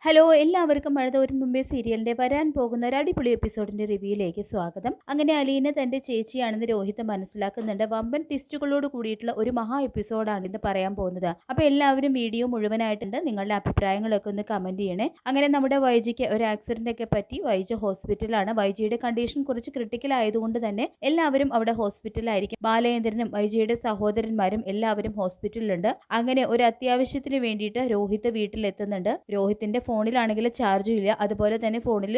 Hello എല്ലാവർക്കും മഴതോരും മുമ്പേ സീരിയലിന്റെ വരാൻ പോകുന്ന ഒരു അടിപൊളി എപ്പിസോഡിന്റെ റിവ്യൂയിലേക്ക് സ്വാഗതം. അങ്ങനെ അലീന തന്റെ ചേച്ചിയാണെന്ന് രോഹിത് മനസ്സിലാക്കുന്നുണ്ട്. വമ്പൻ ട്വിസ്റ്റുകളോട് കൂടിയിട്ടുള്ള ഒരു മഹാ എപ്പിസോഡാണ് ഇന്ന് പറയാൻ പോകുന്നത്. അപ്പോൾ എല്ലാവരും വീഡിയോ മുഴുവനായിട്ടുണ്ട്. നിങ്ങളുടെ അഭിപ്രായങ്ങളൊക്കെ ഒന്ന് കമന്റ് ചെയ്യണേ. അങ്ങനെ നമ്മുടെ വൈജിക്ക് ഒരു ആക്സിഡന്റ് ഒക്കെ പറ്റി വൈജി ഹോസ്പിറ്റലാണ്. വൈജിയുടെ കണ്ടീഷൻ കുറച്ച് ക്രിട്ടിക്കൽ ആയതുകൊണ്ട് തന്നെ എല്ലാവരും അവിടെ ഹോസ്പിറ്റലിലായിരിക്കും. ബാലചന്ദ്രനും വൈജിയുടെ സഹോദരന്മാരും എല്ലാവരും ഹോസ്പിറ്റലിലുണ്ട്. അങ്ങനെ ഒരു അത്യാവശ്യത്തിന് വേണ്ടിയിട്ട് രോഹിത് വീട്ടിലെത്തുന്നുണ്ട്. രോഹിത്തിന്റെ ഫോണിലാണെങ്കിൽ ചാർജും ഇല്ല, അതുപോലെ തന്നെ ഫോണിൽ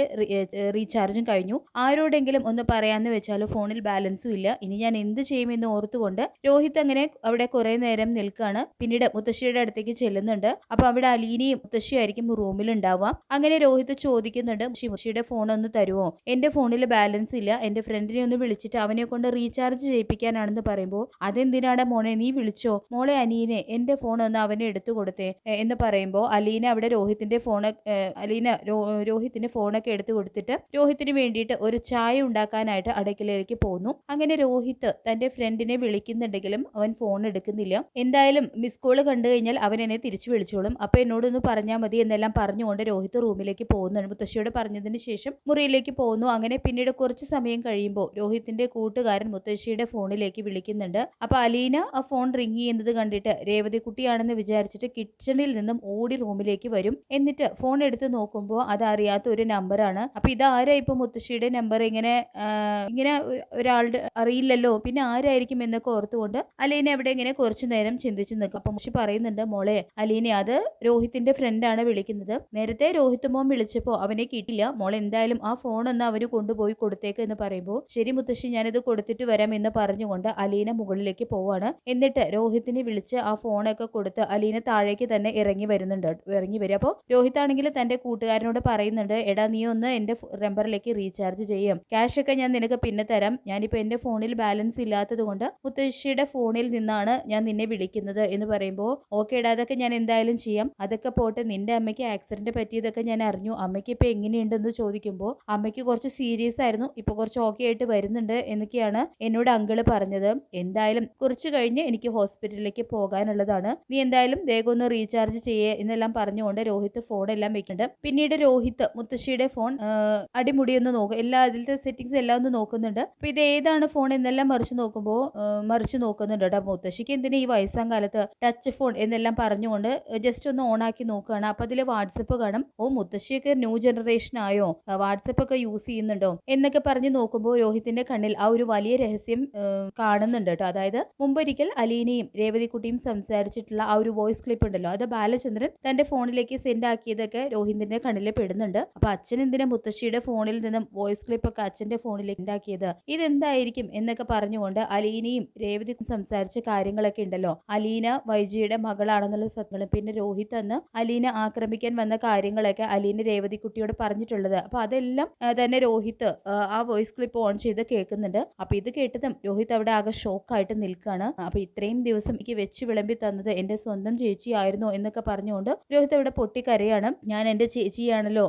റീചാർജും കഴിഞ്ഞു. ആരോടെങ്കിലും ഒന്ന് പറയാന്ന് വെച്ചാൽ ഫോണിൽ ബാലൻസും ഇല്ല. ഇനി ഞാൻ എന്ത് ചെയ്യുമെന്ന് ഓർത്തുകൊണ്ട് രോഹിത് അങ്ങനെ അവിടെ കുറെ നേരം നിൽക്കുകയാണ്. പിന്നീട് മുത്തശ്ശിയുടെ അടുത്തേക്ക് ചെല്ലുന്നുണ്ട്. അപ്പൊ അവിടെ അലീനയും മുത്തശ്ശിയും ആയിരിക്കും റൂമിൽ ഉണ്ടാവുക. അങ്ങനെ രോഹിത് ചോദിക്കുന്നുണ്ട്, മുത്തശ്ശിയുടെ ഫോൺ ഒന്ന് തരുമോ, എന്റെ ഫോണിൽ ബാലൻസ് ഇല്ല, എന്റെ ഫ്രണ്ടിനെ ഒന്ന് വിളിച്ചിട്ട് അവനെ കൊണ്ട് റീചാർജ് ചെയ്യിപ്പിക്കാനാണെന്ന് പറയുമ്പോൾ, അതെന്തിനാണ് മോനെ, നീ വിളിച്ചോ മോളെ അനീനെ, എന്റെ ഫോൺ ഒന്ന് അവനെ എടുത്തു കൊടുത്തേ എന്ന് പറയുമ്പോൾ അലീന അവിടെ രോഹിത്തിന് ഫോണൊക്കെ എടുത്തു കൊടുത്തിട്ട് രോഹിത്തിന് വേണ്ടിയിട്ട് ഒരു ചായ ഉണ്ടാക്കാനായിട്ട് അടുക്കളയിലേക്ക് പോകുന്നു. അങ്ങനെ രോഹിത് തന്റെ ഫ്രണ്ടിനെ വിളിക്കുന്നുണ്ടെങ്കിലും അവൻ ഫോൺ എടുക്കുന്നില്ല. എന്തായാലും മിസ് കോള് കണ്ടു കഴിഞ്ഞാൽ അവൻ എന്നെ തിരിച്ചു വിളിച്ചോളും, അപ്പൊ എന്നോടൊന്ന് പറഞ്ഞാൽ മതി എന്നെല്ലാം പറഞ്ഞുകൊണ്ട് രോഹിത് റൂമിലേക്ക് പോകുന്നുണ്ട്. മുത്തശ്ശിയോട് പറഞ്ഞതിന് ശേഷം മുറിയിലേക്ക് പോകുന്നു. അങ്ങനെ പിന്നീട് കുറച്ച് സമയം കഴിയുമ്പോൾ രോഹിത്തിന്റെ കൂട്ടുകാരൻ മുത്തശ്ശിയുടെ ഫോണിലേക്ക് വിളിക്കുന്നുണ്ട്. അപ്പൊ അലീന ആ ഫോൺ റിങ് ചെയ്യുന്നത് കണ്ടിട്ട് രേവതി കുട്ടിയാണെന്ന് വിചാരിച്ചിട്ട് കിച്ചണിൽ നിന്നും ഓടി റൂമിലേക്ക് വരും. എന്നിട്ട് ഫോൺ എടുത്ത് നോക്കുമ്പോൾ അത് അറിയാത്ത ഒരു നമ്പറാണ്. അപ്പൊ ഇതാരാ ഇപ്പൊ മുത്തശ്ശിയുടെ നമ്പർ, ഇങ്ങനെ ഒരാളുടെ അറിയില്ലല്ലോ, പിന്നെ ആരായിരിക്കും എന്നൊക്കെ ഓർത്തുകൊണ്ട് അലീന അവിടെ ഇങ്ങനെ കുറച്ചു നേരം ചിന്തിച്ചു നിൽക്കും. അപ്പൊ മുത്തശ്ശി പറയുന്നുണ്ട്, മോളെ അലീന, അത് രോഹിത്തിന്റെ ഫ്രണ്ടാണ് വിളിക്കുന്നത്. നേരത്തെ രോഹിത് മോൻ വിളിച്ചപ്പോ അവനെ കിട്ടില്ല, മോളെ എന്തായാലും ആ ഫോൺ ഒന്ന് അവന് കൊണ്ടുപോയി കൊടുത്തേക്ക് എന്ന് പറയുമ്പോൾ, ശരി മുത്തശ്ശി, ഞാനിത് കൊടുത്തിട്ട് വരാം എന്ന് പറഞ്ഞുകൊണ്ട് അലീന മുകളിലേക്ക് പോവാണ്. എന്നിട്ട് രോഹിത്തിനെ വിളിച്ച് ആ ഫോണൊക്കെ കൊടുത്ത് അലീന താഴേക്ക് തന്നെ ഇറങ്ങി വരിക. അപ്പോൾ രോഹിത് ആണെങ്കിൽ തന്റെ കൂട്ടുകാരനോട് പറയുന്നുണ്ട്, എടാ നീ ഒന്ന് എന്റെ നമ്പറിലേക്ക് റീചാർജ് ചെയ്യും, ക്യാഷ് ഒക്കെ ഞാൻ നിനക്ക് പിന്നെ തരാം, ഞാനിപ്പോ എന്റെ ഫോണിൽ ബാലൻസ് ഇല്ലാത്തത് കൊണ്ട് മുത്തശ്ശിയുടെ ഫോണിൽ നിന്നാണ് ഞാൻ നിന്നെ വിളിക്കുന്നത് എന്ന് പറയുമ്പോൾ, ഓക്കെ എടാ, അതൊക്കെ ഞാൻ എന്തായാലും ചെയ്യാം, അതൊക്കെ പോട്ടെ, നിന്റെ അമ്മയ്ക്ക് ആക്സിഡന്റ് പറ്റിയതൊക്കെ ഞാൻ അറിഞ്ഞു, അമ്മയ്ക്ക് ഇപ്പൊ എങ്ങനെയുണ്ടെന്ന് ചോദിക്കുമ്പോൾ അമ്മയ്ക്ക് കുറച്ച് സീരിയസ് ആയിരുന്നു, ഇപ്പൊ കുറച്ച് ഓക്കെ ആയിട്ട് വരുന്നുണ്ട് എന്നൊക്കെയാണ് എന്നോട് അങ്കിള് പറഞ്ഞത്. എന്തായാലും കുറച്ച് കഴിഞ്ഞ് എനിക്ക് ഹോസ്പിറ്റലിലേക്ക് പോകാനുള്ളതാണ്, നീ എന്തായാലും വേഗം ഒന്ന് റീചാർജ് ചെയ്യേ എന്നെല്ലാം പറഞ്ഞുകൊണ്ട് രോഹിത് ഫോൺ എല്ലാം വെക്കുന്നുണ്ട്. പിന്നീട് രോഹിത് മുത്തശ്ശിയുടെ ഫോൺ അടിമുടി ഒന്ന് നോക്കും, അതിലത്തെ സെറ്റിംഗ്സ് എല്ലാം ഒന്ന് നോക്കുന്നുണ്ട്. അപ്പൊ ഇത് ഏതാണ് ഫോൺ എന്നെല്ലാം മറിച്ച് നോക്കുന്നുണ്ട് കേട്ടോ. മുത്തശ്ശിക്ക് എന്തിനാ ഈ വയസ്സാം കാലത്ത് ടച്ച് ഫോൺ എന്നെല്ലാം പറഞ്ഞുകൊണ്ട് ജസ്റ്റ് ഒന്ന് ഓൺ ആക്കി നോക്കുകയാണ്. അപ്പൊ അതിൽ വാട്സപ്പ് കാണും. ഓ, മുത്തശ്ശിയൊക്കെ ന്യൂ ജനറേഷൻ ആയോ, വാട്സപ്പ് ഒക്കെ യൂസ് ചെയ്യുന്നുണ്ടോ എന്നൊക്കെ പറഞ്ഞു നോക്കുമ്പോൾ രോഹിത്തിന്റെ കണ്ണിൽ ആ ഒരു വലിയ രഹസ്യം കാണുന്നുണ്ട് കേട്ടോ. അതായത് മുമ്പൊരിക്കൽ അലീനയും രേവതിക്കുട്ടിയും സംസാരിച്ചിട്ടുള്ള ആ ഒരു വോയിസ് ക്ലിപ്പ് ഉണ്ടല്ലോ, അത് ബാലചന്ദ്രൻ തന്റെ ഫോണിലേക്ക് സെൻഡ് ആക്കിയതൊക്കെ രോഹിതിന്റെ കണ്ണിൽ പെടുന്നുണ്ട്. അപ്പൊ അച്ഛൻ എന്തിനാ മുത്തശ്ശിയുടെ ഫോണിൽ നിന്നും വോയിസ് ക്ലിപ്പ് ഒക്കെ അച്ഛന്റെ ഫോണിലേക്ക് ഉണ്ടാക്കിയത്, ഇതെന്തായിരിക്കും എന്നൊക്കെ പറഞ്ഞുകൊണ്ട് അലീനയും രേവതിക്കും സംസാരിച്ച കാര്യങ്ങളൊക്കെ ഉണ്ടല്ലോ, അലീന വൈജിയുടെ മകളാണെന്നുള്ള സത്യങ്ങളും പിന്നെ രോഹിത് അന്ന് അലീന ആക്രമിക്കാൻ വന്ന കാര്യങ്ങളൊക്കെ അലീന രേവതിക്കുട്ടിയോട് പറഞ്ഞിട്ടുള്ളത്, അപ്പൊ അതെല്ലാം തന്നെ രോഹിത് ആ വോയിസ് ക്ലിപ്പ് ഓൺ ചെയ്ത് കേൾക്കുന്നുണ്ട്. അപ്പൊ ഇത് കേട്ടതും രോഹിത് അവിടെ ആകെ ഷോക്കായിട്ട് നിൽക്കുകയാണ്. അപ്പൊ ഇത്രയും ദിവസം എനിക്ക് വെച്ച് വിളമ്പി തന്നത് എന്റെ സ്വന്തം ചേച്ചിയായിരുന്നു എന്നൊക്കെ പറഞ്ഞുകൊണ്ട് രോഹിത് അവിടെ പൊട്ടിക്കരയാണ്. ഞാൻ എന്റെ ചേച്ചിയാണല്ലോ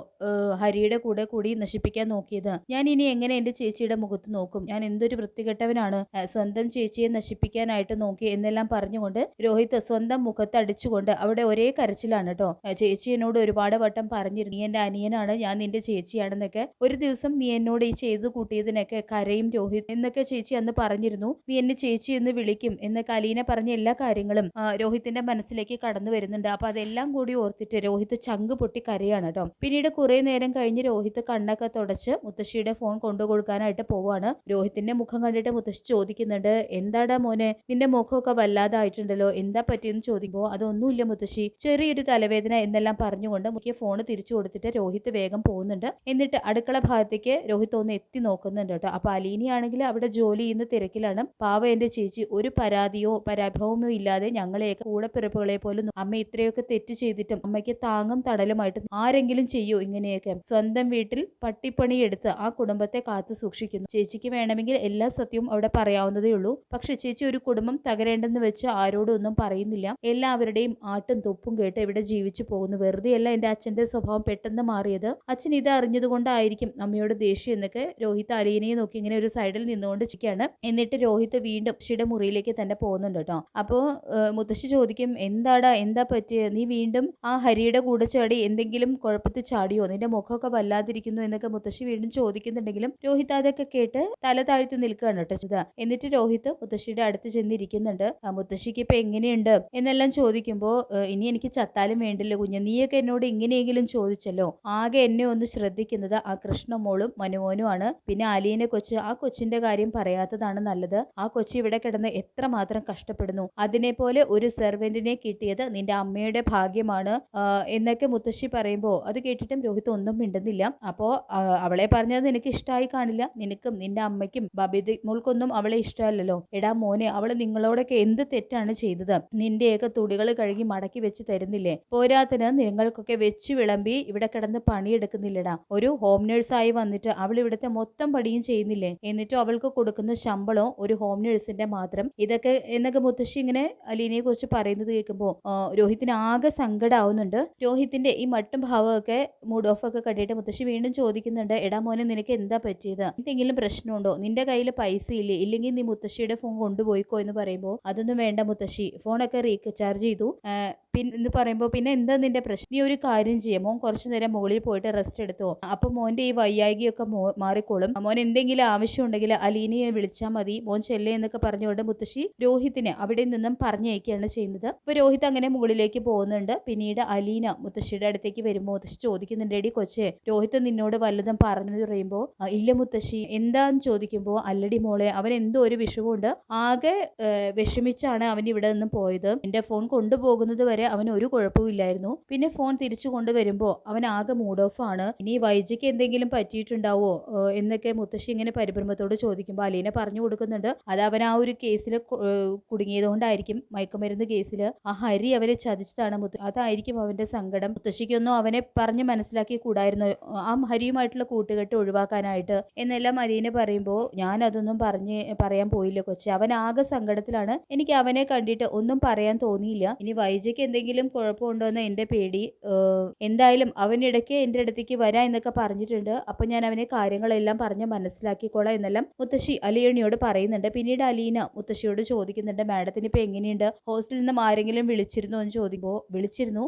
ഹരിയുടെ കൂടെ കൂടി നശിപ്പിക്കാൻ നോക്കിയത്, ഞാൻ ഇനി എങ്ങനെ എന്റെ ചേച്ചിയുടെ മുഖത്ത് നോക്കും, ഞാൻ എന്തൊരു വൃത്തികെട്ടവനാണ്, സ്വന്തം ചേച്ചിയെ നശിപ്പിക്കാനായിട്ട് നോക്കി എന്നെല്ലാം പറഞ്ഞുകൊണ്ട് രോഹിത് സ്വന്തം മുഖത്ത് അടിച്ചുകൊണ്ട് അവിടെ ഒരേ കരച്ചിലാണ് കേട്ടോ. ചേച്ചി എന്നോട് ഒരുപാട് വട്ടം പറഞ്ഞിരുന്നു, നീ എന്റെ അനിയനാണ്, ഞാൻ നിന്റെ ചേച്ചിയാണെന്നൊക്കെ, ഒരു ദിവസം നീ എന്നോട് ഈ ചെയ്തു കൂട്ടിയതിനൊക്കെ കരയും രോഹിത് എന്നൊക്കെ ചേച്ചി അന്ന് പറഞ്ഞിരുന്നു, നീ എന്നെ ചേച്ചി എന്ന് വിളിക്കും എന്നൊക്കെ അലീന പറഞ്ഞ എല്ലാ കാര്യങ്ങളും രോഹിത്തിന്റെ മനസ്സിലേക്ക് കടന്നു വരുന്നുണ്ട്. അപ്പൊ അതെല്ലാം കൂടി ഓർത്തിട്ട് രോഹിത് ചങ്ക് പൊട്ടി കരയാണ് കേട്ടോ. പിന്നീട് കുറെ നേരം കഴിഞ്ഞ് രോഹിത് കണ്ണൊക്കെ തുടച്ച് മുത്തശ്ശിയുടെ ഫോൺ കൊണ്ടുകൊടുക്കാനായിട്ട് പോവാണ്. രോഹിത്തിന്റെ മുഖം കണ്ടിട്ട് മുത്തശ്ശി ചോദിക്കുന്നുണ്ട്, എന്താടാ മോനെ, നിന്റെ മുഖമൊക്കെ വല്ലാതായിട്ടുണ്ടല്ലോ, എന്താ പറ്റിയെന്ന് ചോദിക്കുമ്പോൾ, അതൊന്നുമില്ല മുത്തശ്ശി, ചെറിയൊരു തലവേദന എന്നെല്ലാം പറഞ്ഞുകൊണ്ട് മുഖ്യ ഫോൺ തിരിച്ചു കൊടുത്തിട്ട് രോഹിത് വേഗം പോകുന്നുണ്ട്. എന്നിട്ട് അടുക്കള ഭാഗത്തേക്ക് രോഹിത് ഒന്ന് എത്തി നോക്കുന്നുണ്ട് കേട്ടോ. അപ്പൊ അലീനയാണെങ്കിൽ അവിടെ ജോലി ചെയ്യുന്ന തിരക്കിലാണ്. പാവ എന്റെ ചേച്ചി ഒരു പരാതിയോ പരാഭവമോ ഇല്ലാതെ ഞങ്ങളെയൊക്കെ കൂടെപ്പിറപ്പുകളെ പോലും, അമ്മ ഇത്രയൊക്കെ തെറ്റ് ചെയ്തിട്ടും അമ്മയ്ക്ക് താങ്ങും തണലുമായിട്ട് ആരെങ്കിലും ചെയ്യൂ ഇങ്ങനെയൊക്കെ, സ്വന്തം വീട്ടിൽ പട്ടിപ്പണി എടുത്ത് ആ കുടുംബത്തെ കാത്തു സൂക്ഷിക്കുന്നു, ചേച്ചിക്ക് വേണമെങ്കിൽ എല്ലാ സത്യവും അവിടെ പറയാവുന്നതേ ഉള്ളൂ, പക്ഷെ ചേച്ചി ഒരു കുടുംബം തകരേണ്ടെന്ന് വെച്ച് ആരോടും ഒന്നും പറയുന്നില്ല, എല്ലാവരുടെയും ആട്ടും തൊപ്പും കേട്ട് ഇവിടെ ജീവിച്ചു പോകുന്നു, വെറുതെയല്ല എന്റെ അച്ഛന്റെ സ്വഭാവം പെട്ടെന്ന് മാറിയത്, അച്ഛൻ ഇത് അറിഞ്ഞതുകൊണ്ടായിരിക്കും അമ്മയോട് ദേഷ്യം എന്നൊക്കെ രോഹിത് അലീനയെ നോക്കി ഇങ്ങനെ ഒരു സൈഡിൽ നിന്നുകൊണ്ട് ചിരിക്കുകയാണ്. എന്നിട്ട് രോഹിത് വീണ്ടും മുത്തശ്ശിയുടെ മുറിയിലേക്ക് തന്നെ പോകുന്നുണ്ട് കേട്ടോ. അപ്പോ മുത്തശ്ശി ചോദിക്കും, എന്താ പറ്റിയത്, നീ വീണ്ടും ആ ഹരിയുടെ കൂടെ എന്താടി എന്തെങ്കിലും കുഴപ്പത്തിൽ ചാടിയോ, നിന്റെ മുഖമൊക്കെ വല്ലാതിരിക്കുന്നു എന്നൊക്കെ മുത്തശ്ശി വീണ്ടും ചോദിക്കുന്നുണ്ടെങ്കിലും രോഹിത് അതൊക്കെ കേട്ട് തല താഴ്ത്തി നിൽക്കുകയാണ് കേട്ടോ ചെയ്ത. എന്നിട്ട് രോഹിത് മുത്തശ്ശിയുടെ അടുത്ത് ചെന്നിരിക്കുന്നുണ്ട്. മുത്തശ്ശിക്ക് ഇപ്പൊ എങ്ങനെയുണ്ട് എന്നെല്ലാം ചോദിക്കുമ്പോൾ ഇനി എനിക്ക് ചത്താലും വേണ്ടില്ല കുഞ്ഞ്, നീയൊക്കെ എന്നോട് ഇങ്ങനെയെങ്കിലും ചോദിച്ചല്ലോ. ആകെ എന്നെ ഒന്ന് ശ്രദ്ധിക്കുന്നത് ആ കൃഷ്ണമോളും മനുമോനുമാണ്. പിന്നെ അലീനെ കൊച്ച്, ആ കൊച്ചിന്റെ കാര്യം പറയാത്തതാണ് നല്ലത്. ആ കൊച്ചി ഇവിടെ കിടന്ന് എത്രമാത്രം കഷ്ടപ്പെടുന്നു. അതിനെ പോലെ ഒരു സെർവന്റിനെ കിട്ടിയത് നിന്റെ അമ്മയുടെ ഭാഗ്യമാണ് എന്നൊക്കെ മുത്തശ്ശി പറയുമ്പോൾ അത് കേട്ടിട്ടും രോഹിത് ഒന്നും മിണ്ടുന്നില്ല. അപ്പോ അവളെ പറഞ്ഞത് നിനക്ക് ഇഷ്ടമായി കാണില്ല, നിനക്കും നിന്റെ അമ്മയ്ക്കും ബബിത മോൾക്കൊന്നും അവളെ ഇഷ്ടമല്ലല്ലോ. എടാ മോനെ, അവള് നിങ്ങളോടൊക്കെ എന്ത് തെറ്റാണ് ചെയ്തത്? നിന്റെയൊക്കെ തുണികൾ കഴുകി മടക്കി വെച്ച് തരുന്നില്ലേ? പോരാത്തിന് നിങ്ങൾക്കൊക്കെ വെച്ച് വിളമ്പി ഇവിടെ കിടന്ന് പണിയെടുക്കുന്നില്ലടാ. ഒരു ഹോം നേഴ്സായി വന്നിട്ട് അവൾ ഇവിടുത്തെ മൊത്തം പണിയും ചെയ്യുന്നില്ലേ? എന്നിട്ടും അവൾക്ക് കൊടുക്കുന്ന ശമ്പളം ഒരു ഹോം നേഴ്സിന്റെ മാത്രം. ഇതൊക്കെ എന്നൊക്കെ മുത്തശ്ശി ഇങ്ങനെ അലീനയെ കുറിച്ച് പറയുന്നത് കേൾക്കുമ്പോൾ രോഹിത്തിന് ആകെ സങ്കടമാവുന്നുണ്ട്. രോഹിത്തിന്റെ ഈ മട്ടും ഭാവമൊക്കെ മൂഡ് ഓഫ് ഒക്കെ കണ്ടിട്ട് മുത്തശ്ശി വീണ്ടും ചോദിക്കുന്നുണ്ട്, എടാ മോനെ, നിനക്ക് എന്താ പറ്റിയത്? എന്തെങ്കിലും പ്രശ്നമുണ്ടോ? നിന്റെ കയ്യിൽ പൈസ ഇല്ലേ? ഇല്ലെങ്കിൽ നീ മുത്തശ്ശിയുടെ ഫോൺ കൊണ്ടുപോയിക്കോ എന്ന് പറയുമ്പോൾ അതൊന്നും വേണ്ട മുത്തശ്ശി, ഫോണൊക്കെ റീചാർജ് ചെയ്തു എന്ന് പറയുമ്പോൾ പിന്നെ എന്താ നിന്റെ പ്രശ്നം? നീ ഒരു കാര്യം ചെയ്യാം, മോൻ കുറച്ചു നേരം മുകളിൽ പോയിട്ട് റെസ്റ്റ് എടുത്തോ, അപ്പൊ മോന്റെ ഈ വയ്യായികയൊക്കെ മാറിക്കോളും. മോൻ എന്തെങ്കിലും ആവശ്യം ഉണ്ടെങ്കിൽ അലീനയെ വിളിച്ചാൽ മതി, മോൻ ചെല്ലേ എന്നൊക്കെ പറഞ്ഞുകൊണ്ട് മുത്തശ്ശി രോഹിത്തിനെ അവിടെ നിന്നും പറഞ്ഞയക്കുകയാണ് ചെയ്യുന്നത്. അപ്പൊ രോഹിത് അങ്ങനെ മുകളിലേക്ക് പോകുന്നുണ്ട്. പിന്നീട് അലീന മുത്തശ്ശിയുടെ അടുത്തേക്ക് വരുമ്പോൾ മുത്തശ്ശി ചോദിക്കുന്നുണ്ട്, എടി കൊച്ചെ, രോഹിത് നിന്നോട് വല്ലതും പറഞ്ഞു പറയുമ്പോൾ ഇല്ല മുത്തശ്ശി, എന്താന്ന് ചോദിക്കുമ്പോൾ അല്ലടി മോളെ, അവൻ എന്തോ ഒരു വിഷമമുണ്ട്, ആകെ വിഷമിച്ചാണ് അവൻ ഇവിടെ നിന്ന് പോയത്. എന്റെ ഫോൺ കൊണ്ടുപോകുന്നത് വരെ അവന് ഒരു കുഴപ്പമില്ലായിരുന്നു. പിന്നെ ഫോൺ തിരിച്ചു കൊണ്ടുവരുമ്പോൾ അവൻ ആകെ മൂഡ് ഓഫ് ആണ്. ഇനി വൈജിക്ക് എന്തെങ്കിലും പറ്റിയിട്ടുണ്ടാവോ എന്നൊക്കെ മുത്തശ്ശി ഇങ്ങനെ പരിഭ്രമത്തോട് ചോദിക്കുമ്പോൾ അലീന പറഞ്ഞു കൊടുക്കുന്നുണ്ട്, അത് അവൻ ആ ഒരു കേസിൽ കുടുങ്ങിയതുകൊണ്ടായിരിക്കും, മയക്കുമരുന്ന് കേസിൽ ആ ഹരി അവനെ ചതിച്ചതാണ്, അതായിരിക്കും അവന്റെ സങ്കടം. മുത്തശ്ശിക്കൊന്നും അവനെ പറഞ്ഞ് മനസ്സിലാക്കി കൂടായിരുന്നു ആ ഹരിയുമായിട്ടുള്ള കൂട്ടുകെട്ട് ഒഴിവാക്കാനായിട്ട് എന്നെല്ലാം അലീന പറയുമ്പോൾ ഞാൻ അതൊന്നും പറയാൻ പോയില്ല കൊച്ചെ, അവൻ ആകെ സങ്കടത്തിലാണ്, എനിക്ക് അവനെ കണ്ടിട്ട് ഒന്നും പറയാൻ തോന്നിയില്ല. ഇനി വൈജയ്ക്ക് എന്തെങ്കിലും കുഴപ്പമുണ്ടോ എന്ന് എന്റെ പേടി. എന്തായാലും അവനിടയ്ക്ക് എന്റെ അടുത്തേക്ക് വരാ എന്നൊക്കെ പറഞ്ഞിട്ടുണ്ട്. അപ്പൊ ഞാൻ അവനെ കാര്യങ്ങളെല്ലാം പറഞ്ഞ് മനസ്സിലാക്കിക്കോളാം എന്നെല്ലാം മുത്തശ്ശി അലീനയോട് പറയുന്നുണ്ട്. പിന്നീട് അലീന മുത്തശ്ശിയോട് ചോദിക്കുന്നുണ്ട്, മാഡത്തിന് ഇപ്പൊ എങ്ങനെയുണ്ട്? ഹോസ്റ്റലിൽ നിന്നും ആരെങ്കിലും വിളിച്ചിരുന്നു എന്ന് ചോദിക്കുമ്പോൾ വിളിച്ചിരുന്നു,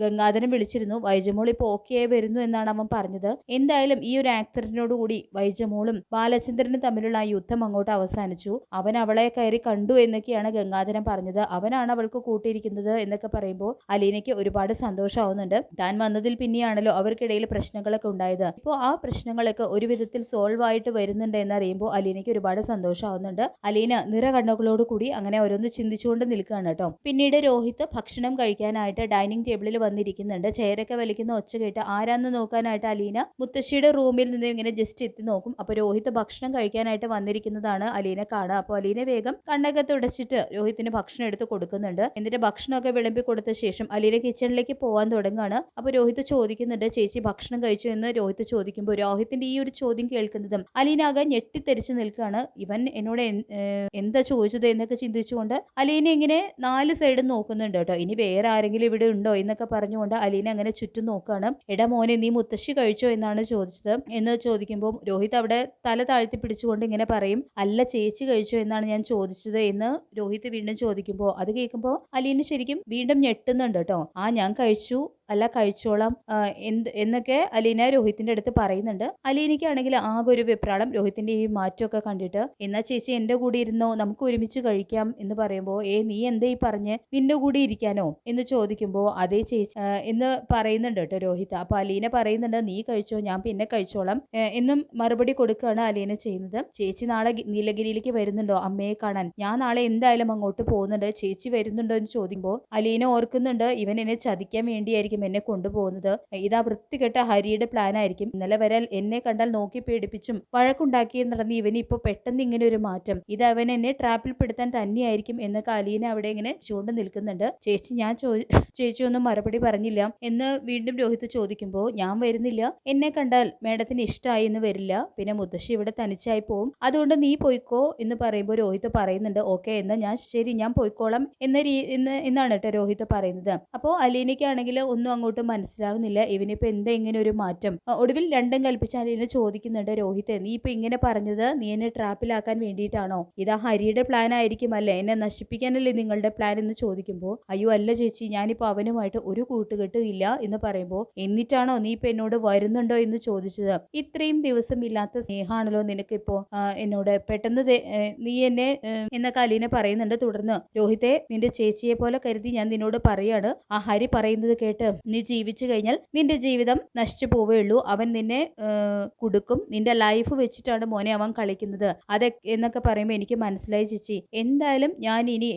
ഗംഗാധരൻ വിളിച്ചിരുന്നു, വൈജമോൾ ഇപ്പൊ ഓക്കെ ആയി വരുന്നു എന്നാണ് അവൻ പറഞ്ഞത്. എന്തായാലും ഈ ഒരു ആക്സിഡന്റിനോട് കൂടി വൈജമോളും ബാലചന്ദ്രനും തമ്മിലുള്ള ആ യുദ്ധം അങ്ങോട്ട് അവസാനിച്ചു. അവൻ അവളെ കയറി കണ്ടു എന്നൊക്കെയാണ് ഗംഗാധരൻ പറഞ്ഞത്. അവനാണ് അവൾക്ക് കൂട്ടിയിരിക്കുന്നത് എന്നൊക്കെ പറയുമ്പോൾ അലീനയ്ക്ക് ഒരുപാട് സന്തോഷമാവുന്നുണ്ട്. താൻ വന്നതിൽ പിന്നെയാണല്ലോ അവർക്കിടയിൽ പ്രശ്നങ്ങളൊക്കെ ഉണ്ടായത്. ഇപ്പോൾ ആ പ്രശ്നങ്ങളൊക്കെ ഒരു വിധത്തിൽ സോൾവ് ആയിട്ട് വരുന്നുണ്ട് എന്നറിയുമ്പോൾ അലീനയ്ക്ക് ഒരുപാട് സന്തോഷമാവുന്നുണ്ട്. അലീന നിറകണ്ണുകളോട് കൂടി അങ്ങനെ ഓരോന്ന് ചിന്തിച്ചുകൊണ്ട് നിൽക്കുകയാണ് കേട്ടോ. പിന്നീട് രോഹിത് ഭക്ഷണം കഴിക്കാനായിട്ട് ഡൈനിങ് ടേബിളിൽ വന്നിരിക്കുന്നുണ്ട്. ചെയറൊക്കെ വലിക്കുന്ന ഒച്ച കേട്ട് ആരാന്ന് നോക്കാനായിട്ട് അലീന മുത്തശ്ശിയുടെ റൂമിൽ നിന്ന് ഇങ്ങനെ ജസ്റ്റ് എത്തി നോക്കും. അപ്പൊ രോഹിത് ഭക്ഷണം കഴിക്കാനായിട്ട് വന്നിരിക്കുന്നതാണ് അലീന കാണുക. അപ്പോൾ അലീന വേഗം കണ്ണൊക്കെ തുടച്ചിട്ട് രോഹിത്തിന് ഭക്ഷണം എടുത്ത് കൊടുക്കുന്നുണ്ട്. എന്നിട്ട് ഭക്ഷണമൊക്കെ വിളമ്പി കൊടുത്ത ശേഷം അലീന കിച്ചണിലേക്ക് പോകാൻ തുടങ്ങുകയാണ്. അപ്പോൾ രോഹിത് ചോദിക്കുന്നുണ്ട്, ചേച്ചി ഭക്ഷണം കഴിച്ചു എന്ന് രോഹിത് ചോദിക്കുമ്പോൾ രോഹിത്തിന്റെ ഈ ഒരു ചോദ്യം കേൾക്കുന്നതും അലീന ആകെ ഞെട്ടിത്തെറിച്ച് നിൽക്കുകയാണ്. ഇവൻ എന്നോട് എന്താ ചോദിച്ചത് എന്നൊക്കെ ചിന്തിച്ചുകൊണ്ട് അലീന ഇങ്ങനെ 4 സൈഡും നോക്കുന്നുണ്ട് കേട്ടോ. ഇനി വേറെ ആരെങ്കിലും ഇവിടെ ഉണ്ടോ എന്നൊക്കെ പറഞ്ഞുകൊണ്ട് അലീന അങ്ങനെ ചുറ്റും നോക്കുകയാണ്. എടാ മോനെ, നീ മുത്തശ്ശി കഴിച്ചോ എന്നാണ് ചോദിച്ചത് എന്ന് ചോദിക്കുമ്പോൾ രോഹിത് അവിടെ തല താഴ്ത്തി പിടിച്ചുകൊണ്ട് ഇങ്ങനെ പറയും, അല്ല ചേച്ചി കഴിച്ചോ എന്നാണ് ഞാൻ ചോദിച്ചത് എന്ന് രോഹിത് വീണ്ടും ചോദിക്കുമ്പോൾ അത് കേൾക്കുമ്പോൾ അലീന ശരിക്കും വീണ്ടും ഞെട്ടുന്നുണ്ട് കേട്ടോ. ഞാൻ കഴിച്ചു, അല്ല കഴിച്ചോളാം എന്നൊക്കെ അലീന രോഹിത്തിന്റെ അടുത്ത് പറയുന്നുണ്ട്. അലീനയ്ക്കാണെങ്കിൽ ആകെ ഒരു വെപ്രാളം രോഹിത്തിന്റെ ഈ മാറ്റമൊക്കെ കണ്ടിട്ട്. എന്നാ ചേച്ചി എന്റെ കൂടെ ഇരുന്നോ, നമുക്ക് ഒരുമിച്ച് കഴിക്കാം എന്ന് പറയുമ്പോൾ നീ എന്താ ഈ പറഞ്ഞ്, നിന്റെ കൂടെ ഇരിക്കാനോ എന്ന് ചോദിക്കുമ്പോൾ അതേ ചേച്ചി എന്ന് പറയുന്നുണ്ട് കേട്ടോ രോഹിത്. അപ്പൊ അലീന പറയുന്നുണ്ട്, നീ കഴിച്ചോ, ഞാൻ പിന്നെ കഴിച്ചോളാം എന്നും മറുപടി കൊടുക്കുകയാണ് അലീന ചെയ്യുന്നത്. ചേച്ചി നാളെ നീലഗിരിയിലേക്ക് വരുന്നുണ്ടോ അമ്മയെ കാണാൻ? ഞാൻ നാളെ എന്തായാലും അങ്ങോട്ട് പോകുന്നുണ്ട്, ചേച്ചി വരുന്നുണ്ടോ എന്ന് ചോദിക്കുമ്പോൾ അലീന ഓർക്കുന്നുണ്ട്, ഇവൻ എന്നെ ചതിക്കാൻ വേണ്ടിയായിരിക്കും എന്നെ കൊണ്ടുപോകുന്നത്, ഇതാ വൃത്തികെട്ട ഹരിയുടെ പ്ലാൻ ആയിരിക്കും. ഇന്നലെ വരെ എന്നെ കണ്ടാൽ നോക്കി പേടിപ്പിച്ചും വഴക്കുണ്ടാക്കിയും നടന്ന് ഇവന് ഇപ്പൊ പെട്ടെന്ന് ഇങ്ങനെ ഒരു മാറ്റം, ഇത് അവൻ എന്നെ ട്രാപ്പിൽ പെടുത്താൻ തന്നെയായിരിക്കും എന്നൊക്കെ അലീന അവിടെ ഇങ്ങനെ ചൂണ്ട് നിൽക്കുന്നുണ്ട്. ചേച്ചി ഒന്നും മറുപടി പറഞ്ഞില്ല എന്ന് വീണ്ടും രോഹിത് ചോദിക്കുമ്പോൾ ഞാൻ വരുന്നില്ല, എന്നെ കണ്ടാൽ മേഡത്തിന് ഇഷ്ടമായി എന്ന് വരില്ല, പിന്നെ മുത്തശ്ശി ഇവിടെ തനിച്ചായി പോവും, അതുകൊണ്ട് നീ പോയിക്കോ എന്ന് പറയുമ്പോൾ രോഹിത് പറയുന്നുണ്ട്, ഓക്കെ എന്നാ ശരി ഞാൻ പോയിക്കോളാം എന്നാണ് കേട്ടോ രോഹിത് പറയുന്നത്. അപ്പോൾ അലീനയ്ക്കാണെങ്കിൽ ഒന്നും ഒന്നും അങ്ങോട്ട് മനസ്സിലാവുന്നില്ല. ഇവനിപ്പോൾ എന്താ ഇങ്ങനെ ഒരു മാറ്റം. ഒടുവിൽ രണ്ടും കൽപ്പിച്ച് അലീന ചോദിക്കുന്നുണ്ട്, രോഹിത്തെ നീ ഇപ്പൊ ഇങ്ങനെ പറഞ്ഞത് നീ എന്നെ ട്രാപ്പിലാക്കാൻ വേണ്ടിയിട്ടാണോ? ഇതാ ഹരിയുടെ പ്ലാൻ ആയിരിക്കും അല്ലേ, എന്നെ നശിപ്പിക്കാനല്ലേ നിങ്ങളുടെ പ്ലാൻ എന്ന് ചോദിക്കുമ്പോൾ, അയ്യോ അല്ല ചേച്ചി, ഞാനിപ്പോൾ അവനുമായിട്ട് ഒരു കൂട്ടുകെട്ടും ഇല്ല എന്ന് പറയുമ്പോൾ, എന്നിട്ടാണോ നീ ഇപ്പൊ എന്നോട് വരുന്നുണ്ടോ എന്ന് ചോദിച്ചത്? ഇത്രയും ദിവസം ഇല്ലാത്ത സ്നേഹമാണല്ലോ നിനക്കിപ്പോ എന്നോട് പെട്ടെന്ന് നീ എന്നെ എന്നൊക്കെ അലീന പറയുന്നുണ്ട്. തുടർന്ന്, രോഹിത്തെ നിന്റെ ചേച്ചിയെ പോലെ കരുതി ഞാൻ നിന്നോട് പറയാണ്, ആ ഹരി പറയുന്നത് കേട്ട് നീ ജീവിച്ചു കഴിഞ്ഞാൽ നിന്റെ ജീവിതം നശിച്ചു പോവുകയുള്ളൂ. അവൻ നിന്നെ കുടുക്കും, നിന്റെ ലൈഫ് വെച്ചിട്ടാണ് മോനെ അവൻ കളിക്കുന്നത് എന്നൊക്കെ പറയുമ്പോൾ എനിക്ക് മനസ്സിലായി ചേച്ചി. എന്തായാലും ഞാൻ ഇനി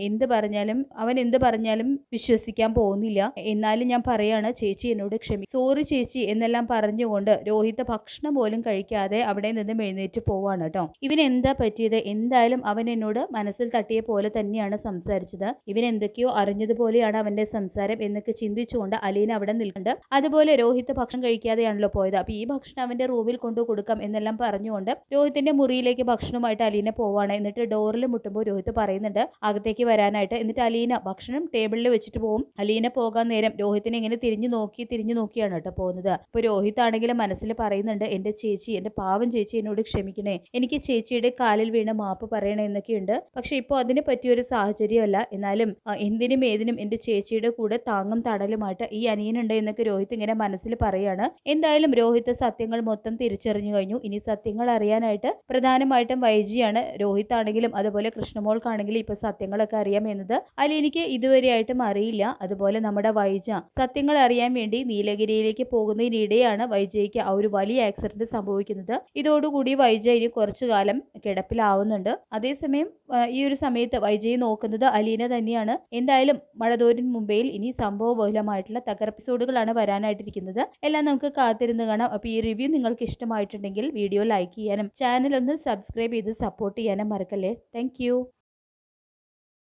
അവൻ എന്ത് പറഞ്ഞാലും വിശ്വസിക്കാൻ പോകുന്നില്ല. എന്നാലും ഞാൻ പറയാണ് ചേച്ചി എന്നോട് സോറി ചേച്ചി എന്നെല്ലാം പറഞ്ഞുകൊണ്ട് രോഹിത് ഭക്ഷണം പോലും കഴിക്കാതെ അവിടെ നിന്ന് എഴുന്നേറ്റ് പോവാണ് കേട്ടോ. ഇവൻ എന്താ പറ്റിയത്? എന്തായാലും അവൻ എന്നോട് മനസ്സിൽ തട്ടിയ പോലെ തന്നെയാണ് സംസാരിച്ചത്. ഇവൻ എന്തൊക്കെയോ അറിഞ്ഞതുപോലെയാണ് അവന്റെ സംസാരം എന്നൊക്കെ ചിന്തിച്ചുകൊണ്ട് അലീന അവിടെ നിൽക്കുന്നുണ്ട്. അതുപോലെ രോഹിത് ഭക്ഷണം കഴിക്കാതെയാണല്ലോ പോയത്. അപ്പൊ ഈ ഭക്ഷണം അവന്റെ റൂമിൽ കൊണ്ടു കൊടുക്കാം എന്നെല്ലാം പറഞ്ഞുകൊണ്ട് രോഹിത്തിന്റെ മുറിയിലേക്ക് ഭക്ഷണമായിട്ട് അലീന പോവാണ്. എന്നിട്ട് ഡോറിൽ മുട്ടുമ്പോൾ രോഹിത് പറയുന്നുണ്ട് അകത്തേക്ക് വരാനായിട്ട്. എന്നിട്ട് അലീന ഭക്ഷണം ടേബിളിൽ വെച്ചിട്ട് പോകും. അലീന പോകാൻ നേരം രോഹിത്തിനെ ഇങ്ങനെ തിരിഞ്ഞു നോക്കിയാണ് കേട്ടോ പോകുന്നത്. അപ്പൊ രോഹിത് ആണെങ്കിലും മനസ്സിൽ പറയുന്നുണ്ട്, എന്റെ ചേച്ചി, എന്റെ പാവം ചേച്ചി എന്നോട് ക്ഷമിക്കണേ, എനിക്ക് ചേച്ചിയുടെ കാലിൽ വീണ് മാപ്പ് പറയണേ എന്നൊക്കെയുണ്ട്. പക്ഷെ ഇപ്പോൾ അതിന് പറ്റിയൊരു സാഹചര്യമല്ല. എന്നാലും എന്തിനും ഏതിനും എന്റെ ചേച്ചിയുടെ കൂടെ താങ്ങും തണലുമായിട്ട് ഈ അനിയനുണ്ട് എന്നൊക്കെ രോഹിത് ഇങ്ങനെ മനസ്സിൽ പറയാണ്. എന്തായാലും രോഹിത് സത്യങ്ങൾ മൊത്തം തിരിച്ചറിഞ്ഞു കഴിഞ്ഞു. ഇനി സത്യങ്ങൾ അറിയാനായിട്ട് പ്രധാനമായിട്ടും വൈജിയാണ്. രോഹിത് ആണെങ്കിലും അതുപോലെ കൃഷ്ണമോൾക്കാണെങ്കിലും ഇപ്പൊ സത്യങ്ങളൊക്കെ അറിയാം എന്നത് അലീനയ്ക്ക് ഇതുവരെയായിട്ടും അറിയില്ല. അതുപോലെ നമ്മുടെ വൈജ സത്യങ്ങൾ അറിയാൻ വേണ്ടി നീലഗിരിയിലേക്ക് പോകുന്നതിനിടെയാണ് വൈജയ്ക്ക് ആ ഒരു വലിയ ആക്സിഡന്റ് സംഭവിക്കുന്നത്. ഇതോടുകൂടി വൈജ ഇനി കുറച്ചു കാലം കിടപ്പിലാവുന്നുണ്ട്. അതേസമയം ഈ ഒരു സമയത്ത് വൈജയെ നോക്കുന്നത് അലീന തന്നെയാണ്. എന്തായാലും മഴതോരിൻ മുംബൈയിൽ ഇനി സംഭവബഹുലമായിട്ടുള്ള തകർപ്പിസോഡുകളാണ് വരാനായിട്ടിരിക്കുന്നത്. എല്ലാം നമുക്ക് കാത്തിരുന്ന് കാണാം. അപ്പോൾ ഈ റിവ്യൂ നിങ്ങൾക്ക് ഇഷ്ടമായിട്ടുണ്ടെങ്കിൽ വീഡിയോ ലൈക്ക് ചെയ്യാനും ചാനൽ ഒന്ന് സബ്സ്ക്രൈബ് ചെയ്ത് സപ്പോർട്ട് ചെയ്യാനും മറക്കല്ലേ. താങ്ക്